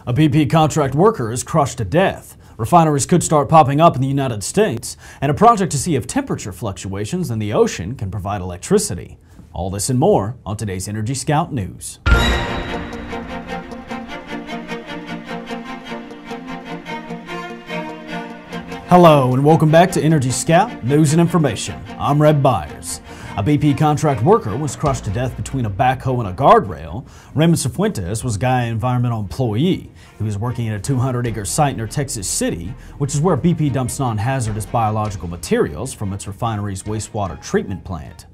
A BP contract worker is crushed to death. Refineries could start popping up in the United States, and a project to see if temperature fluctuations in the ocean can provide electricity. All this and more on today's Energy Scout News. Hello and welcome back to Energy Scout News and Information. I'm Red Byers. A BP contract worker was crushed to death between a backhoe and a guardrail. Raymond Cifuentes was a Gaia environmental employee. He was working at a 200-acre site near Texas City, which is where BP dumps non-hazardous biological materials from its refinery's wastewater treatment plant.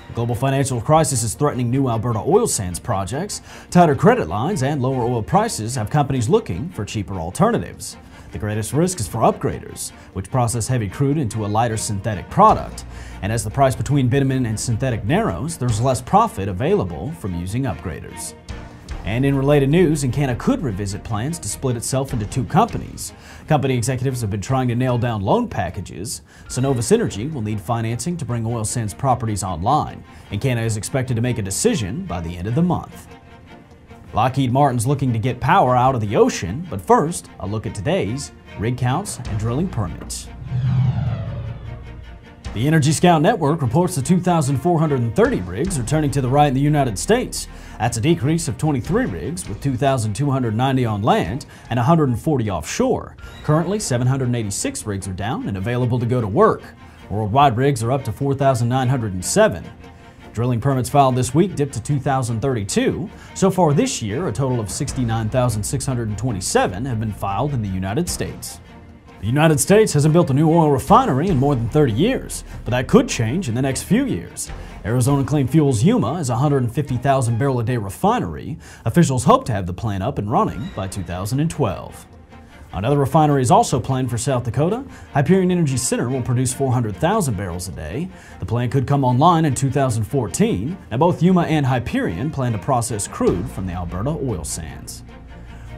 The global financial crisis is threatening new Alberta oil sands projects. Tighter credit lines and lower oil prices have companies looking for cheaper alternatives. The greatest risk is for upgraders, which process heavy crude into a lighter synthetic product. And as the price between bitumen and synthetic narrows, there's less profit available from using upgraders. And in related news, Encana could revisit plans to split itself into two companies. Company executives have been trying to nail down loan packages. Cenovus Energy will need financing to bring oil sands properties online. Encana is expected to make a decision by the end of the month. Lockheed Martin's looking to get power out of the ocean, but first, a look at today's rig counts and drilling permits. The Energy Scout Network reports that 2,430 rigs are turning to the right in the United States. That's a decrease of 23 rigs, with 2,290 on land and 140 offshore. Currently, 786 rigs are down and available to go to work. Worldwide rigs are up to 4,907. Drilling permits filed this week dipped to 2,032. So far this year, a total of 69,627 have been filed in the United States. The United States hasn't built a new oil refinery in more than 30 years, but that could change in the next few years. Arizona Clean Fuels Yuma is a 150,000 barrel a day refinery. Officials hope to have the plant up and running by 2012. Another refinery is also planned for South Dakota. Hyperion Energy Center will produce 400,000 barrels a day. The plant could come online in 2014, and both Yuma and Hyperion plan to process crude from the Alberta oil sands.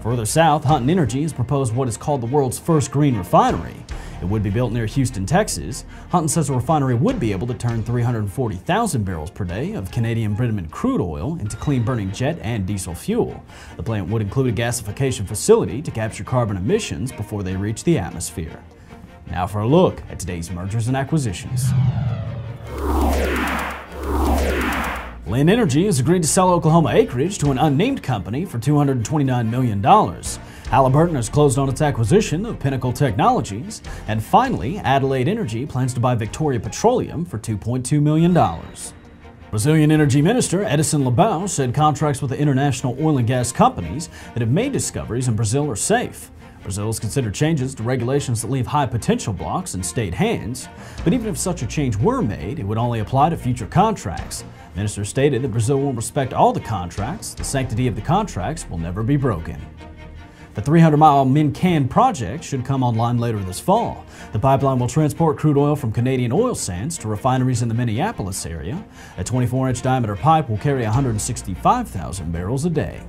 Further south, Hunton Energy has proposed what is called the world's first green refinery. It would be built near Houston, Texas. Hunton says the refinery would be able to turn 340,000 barrels per day of Canadian bitumen crude oil into clean-burning jet and diesel fuel. The plant would include a gasification facility to capture carbon emissions before they reach the atmosphere. Now for a look at today's mergers and acquisitions. Linn Energy has agreed to sell Oklahoma acreage to an unnamed company for $229 million. Halliburton has closed on its acquisition of Pinnacle Technologies. And finally, Adelaide Energy plans to buy Victoria Petroleum for $2.2 million. Brazilian Energy Minister Edison Labau said contracts with the international oil and gas companies that have made discoveries in Brazil are safe. Brazil has considered changes to regulations that leave high potential blocks in state hands, but even if such a change were made, it would only apply to future contracts. The minister stated that Brazil will respect all the contracts. The sanctity of the contracts will never be broken. The 300-mile Mincan project should come online later this fall. The pipeline will transport crude oil from Canadian oil sands to refineries in the Minneapolis area. A 24-inch diameter pipe will carry 165,000 barrels a day.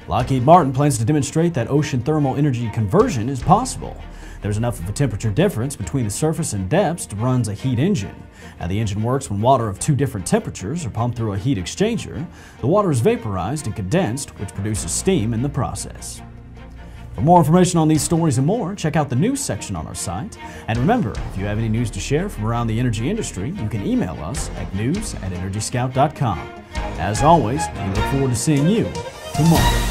Lockheed Martin plans to demonstrate that ocean thermal energy conversion is possible. There's enough of a temperature difference between the surface and depths to run a heat engine. Now, the engine works when water of two different temperatures are pumped through a heat exchanger. The water is vaporized and condensed, which produces steam in the process. For more information on these stories and more, check out the news section on our site. And remember, if you have any news to share from around the energy industry, you can email us at news@energyscout.com. As always, we look forward to seeing you tomorrow.